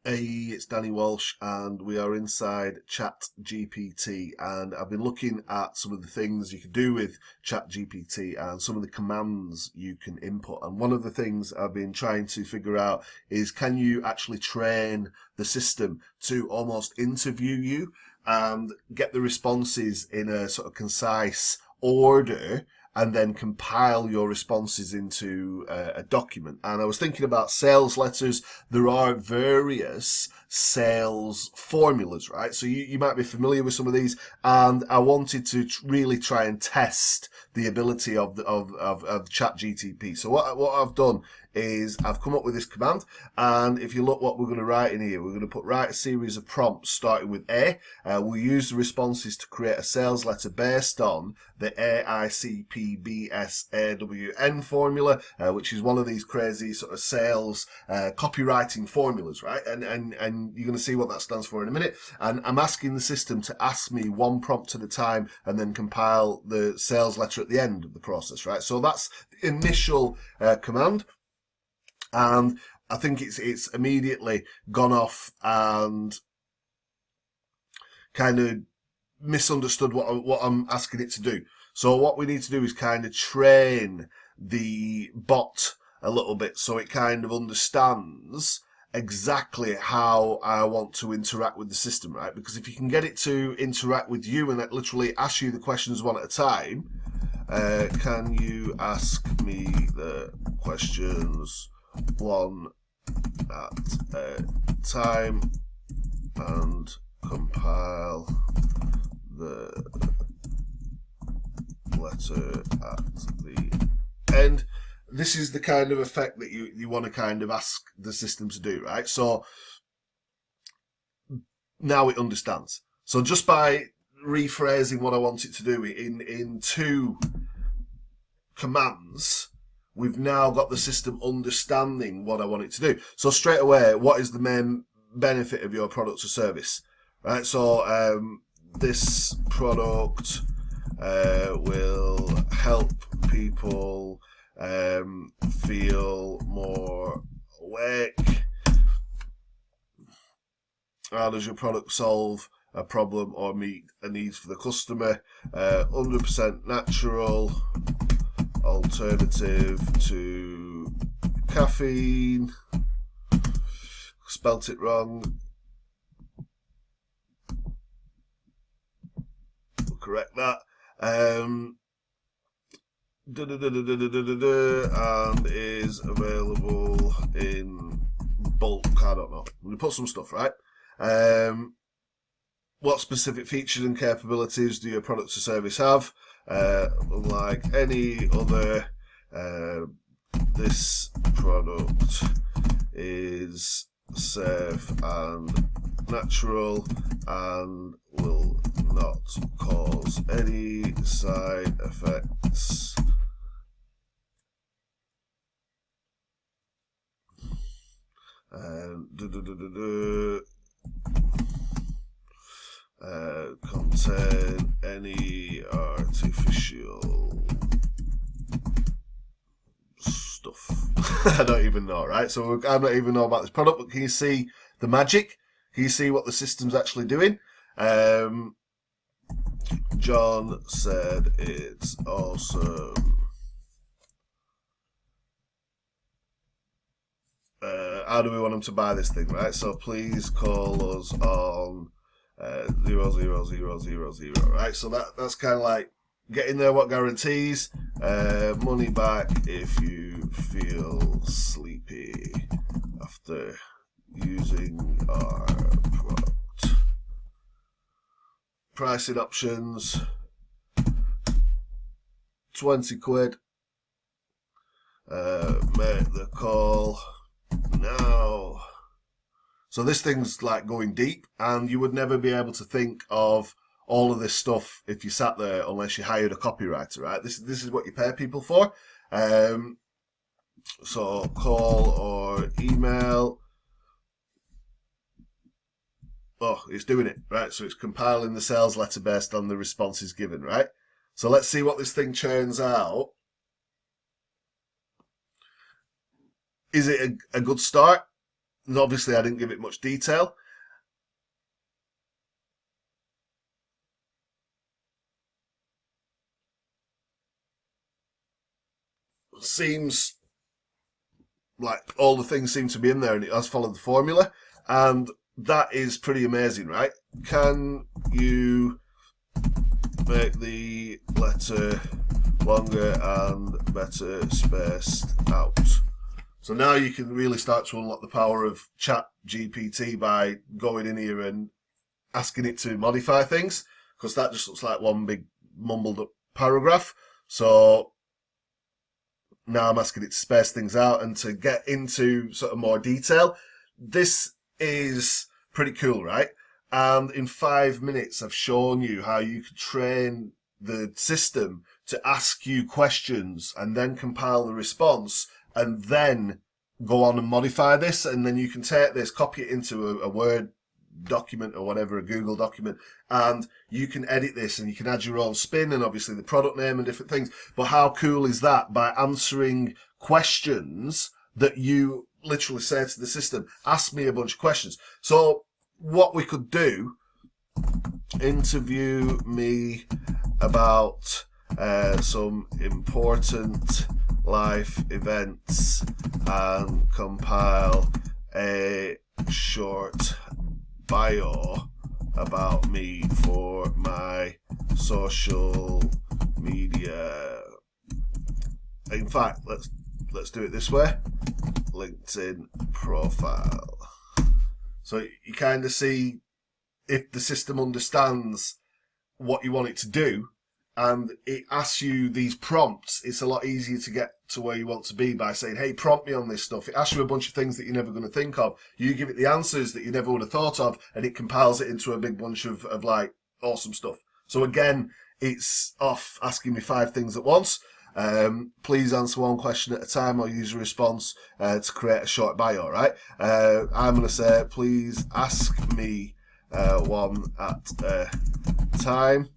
Hey, it's Danny Walsh, and we are inside Chat GPT. And I've been looking at some of the things you can do with Chat GPT and some of the commands you can input. And one of the things I've been trying to figure out is, can you actually train the system to almost interview you and get the responses in a sort of concise order, and then compile your responses into a document. And I was thinking about sales letters. There are various sales formulas, right? So you might be familiar with some of these, and I wanted to really try and test the ability of Chat GTP. So what I've done is I've come up with this command, and if you look what we're going to write in here, we're going to write a series of prompts starting with A. We'll use the responses to create a sales letter based on the AICPBSAWN formula, which is one of these crazy sort of sales copywriting formulas, right? And you're going to see what that stands for in a minute. And I'm asking the system to ask me one prompt at a time and then compile the sales letter at the end of the process, right? So that's the initial command. And I think it's immediately gone off and kind of misunderstood what I'm asking it to do. So what we need to do is kind of train the bot a little bit so it kind of understands exactly how I want to interact with the system, right? Because if you can get it to interact with you and literally ask you the questions one at a time, can you ask me the questions one at a time and compile the letter at the end. This is the kind of effect that you want to kind of ask the system to do, right? So now it understands. So just by rephrasing what I want it to do in two commands, we've now got the system understanding what I want it to do. So straight away, what is the main benefit of your product or service? Right, so this product will help people feel more awake. How does your product solve a problem or meet a need for the customer? 100% natural, alternative to caffeine. Spelt it wrong. We'll correct that. And is available in bulk. I don't know. We put some stuff, right? What specific features and capabilities do your product or service have? Unlike any other, this product is safe and natural and will not cause any side effects. Contain any artificial stuff. I don't even know, right? So I don't even know about this product, but can you see the magic? Can you see what the system's actually doing? John said it's awesome. How do we want him to buy this thing, right? So please call us on 00000, right? So that's kind of like getting there. What guarantees? Money back if you feel sleepy after using our product. Pricing options, 20 quid. Make the call now. So this thing's like going deep, and you would never be able to think of all of this stuff if you sat there unless you hired a copywriter, right? This is what you pay people for. So call or email. Oh, it's doing it, right? So it's compiling the sales letter based on the responses given, right? So let's see what this thing churns out. Is it a good start? And obviously I didn't give it much detail. Seems like all the things seem to be in there and it has followed the formula. And that is pretty amazing, right? Can you make the letter longer and better spaced out? So now you can really start to unlock the power of Chat GPT by going in here and asking it to modify things, because that just looks like one big mumbled up paragraph. So now I'm asking it to space things out and to get into sort of more detail. This is pretty cool, right? And in 5 minutes, I've shown you how you can train the system to ask you questions and then compile the response and then go on and modify this. And then you can take this, copy it into a Word document or whatever, a Google document, and you can edit this and you can add your own spin and obviously the product name and different things. But how cool is that? By answering questions that you literally say to the system, ask me a bunch of questions. So what we could do, interview me about some important life events and compile a short bio about me for my social media. In fact, let's do it this way. LinkedIn profile. So you kind of see if the system understands what you want it to do and it asks you these prompts. It's a lot easier to get to where you want to be by saying, hey, prompt me on this stuff. It asks you a bunch of things that you're never going to think of. You give it the answers that you never would have thought of, and it compiles it into a big bunch of like awesome stuff. So again, it's off asking me 5 things at once. Please answer one question at a time or use a response to create a short bio, right? I'm going to say, please ask me one at a time.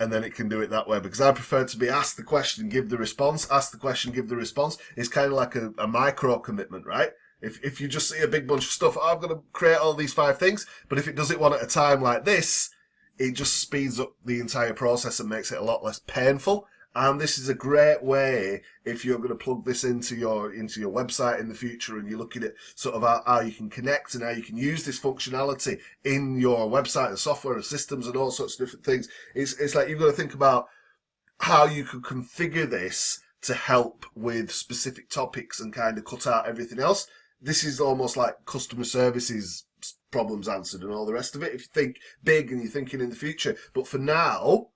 And then it can do it that way, because I prefer to be asked the question, give the response, ask the question, give the response. It's kind of like a micro commitment, right? If you just see a big bunch of stuff, I'm going to create all these 5 things, but if it does it one at a time like this, it just speeds up the entire process and makes it a lot less painful. And this is a great way if you're going to plug this into your website in the future, and you're looking at sort of how you can connect and how you can use this functionality in your website and software and systems and all sorts of different things. It's like you've got to think about how you could configure this to help with specific topics and kind of cut out everything else. This is almost like customer services problems answered and all the rest of it, if you think big and you're thinking in the future. But for now,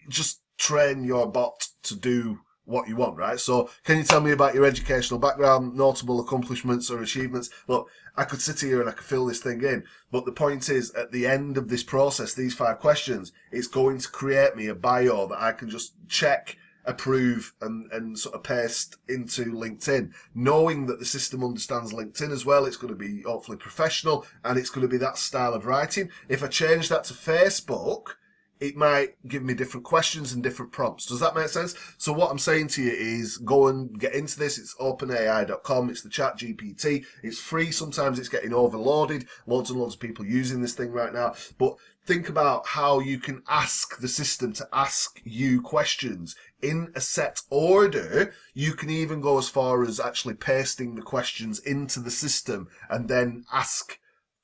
just train your bot to do what you want, right? So can you tell me about your educational background, notable accomplishments or achievements? Look, I could sit here and I could fill this thing in, but the point is, at the end of this process, these 5 questions, it's going to create me a bio that I can just check, approve, and sort of paste into LinkedIn, knowing that the system understands LinkedIn as well. It's going to be hopefully professional, and it's going to be that style of writing. If I change that to Facebook, it might give me different questions and different prompts. Does that make sense? So what I'm saying to you is go and get into this. It's openai.com. It's the Chat GPT. It's free. Sometimes it's getting overloaded. Loads and loads of people using this thing right now. But think about how you can ask the system to ask you questions in a set order. You can even go as far as actually pasting the questions into the system and then ask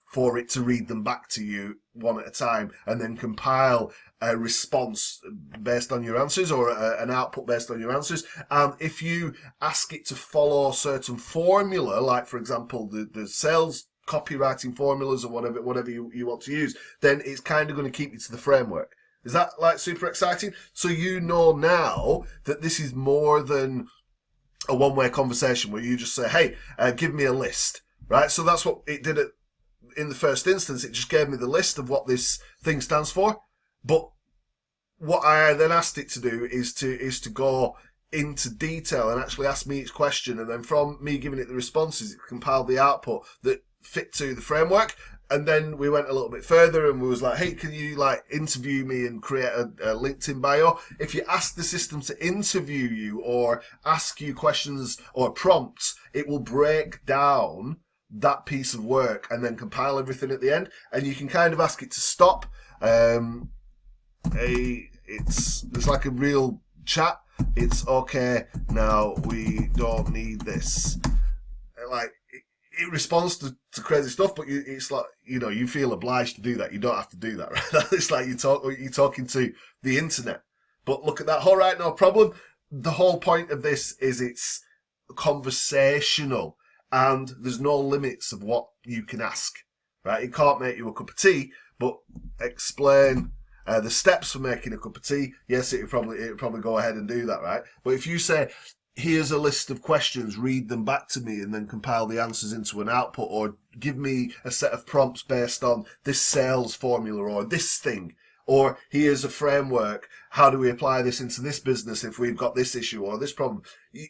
for it to read them back to you one at a time, and then compile a response based on your answers, or an output based on your answers. And if you ask it to follow a certain formula, like for example the sales copywriting formulas or whatever you want to use, then it's kind of going to keep you to the framework. Is that like super exciting? So you know now that this is more than a one-way conversation where you just say, hey, give me a list, right? So that's what it did in the first instance. It just gave me the list of what this thing stands for. But what I then asked it to do is to go into detail and actually ask me each question, and then from me giving it the responses, it compiled the output that fit to the framework. And then we went a little bit further and we was like, hey, can you like interview me and create a LinkedIn bio? If you ask the system to interview you or ask you questions or prompts, it will break down that piece of work and then compile everything at the end. And you can kind of ask it to stop. It's like a real chat. It's okay, now we don't need this. Like, it responds to crazy stuff, but it's like, you feel obliged to do that. You don't have to do that, right? It's like you're talking to the internet. But look at that. All right, no problem. The whole point of this is it's conversational and there's no limits of what you can ask, right? It can't make you a cup of tea, but explain the steps for making a cup of tea. Yes, it'll probably go ahead and do that, right? But if you say, here's a list of questions, read them back to me and then compile the answers into an output, or give me a set of prompts based on this sales formula or this thing, or here's a framework, how do we apply this into this business if we've got this issue or this problem.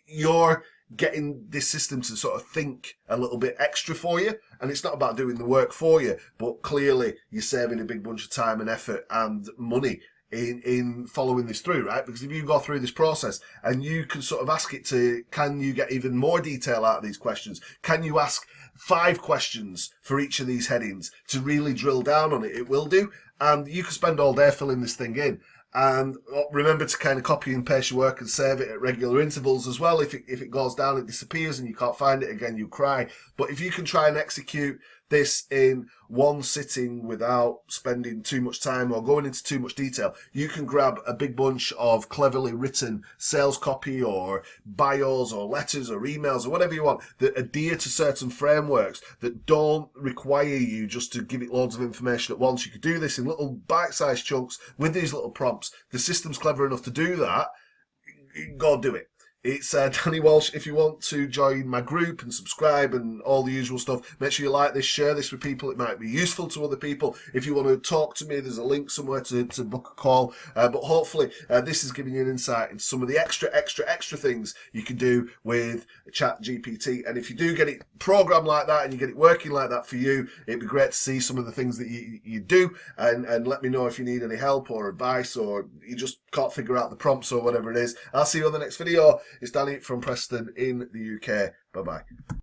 You're getting this system to sort of think a little bit extra for you, and it's not about doing the work for you, but clearly you're saving a big bunch of time and effort and money in following this through, right? Because if you go through this process and you can sort of ask it to, can you get even more detail out of these questions? Can you ask 5 questions for each of these headings to really drill down on it? It will do. And you can spend all day filling this thing in. And remember to kind of copy and paste your work and save it at regular intervals as well. If it goes down, it disappears and you can't find it again, you cry. But if you can try and execute this in one sitting without spending too much time or going into too much detail, you can grab a big bunch of cleverly written sales copy or bios or letters or emails or whatever you want that adhere to certain frameworks that don't require you just to give it loads of information at once. You could do this in little bite-sized chunks with these little prompts. The system's clever enough to do that. Go do it. It's Danny Walsh. If you want to join my group and subscribe and all the usual stuff, make sure you like this, share this with people. It might be useful to other people. If you want to talk to me, there's a link somewhere to book a call. But hopefully this is giving you an insight into some of the extra things you can do with Chat GPT. And if you do get it programmed like that and you get it working like that for you, it'd be great to see some of the things that you do, and let me know if you need any help or advice, or you just can't figure out the prompts or whatever it is. I'll see you on the next video. It's Danny from Preston in the UK. Bye-bye.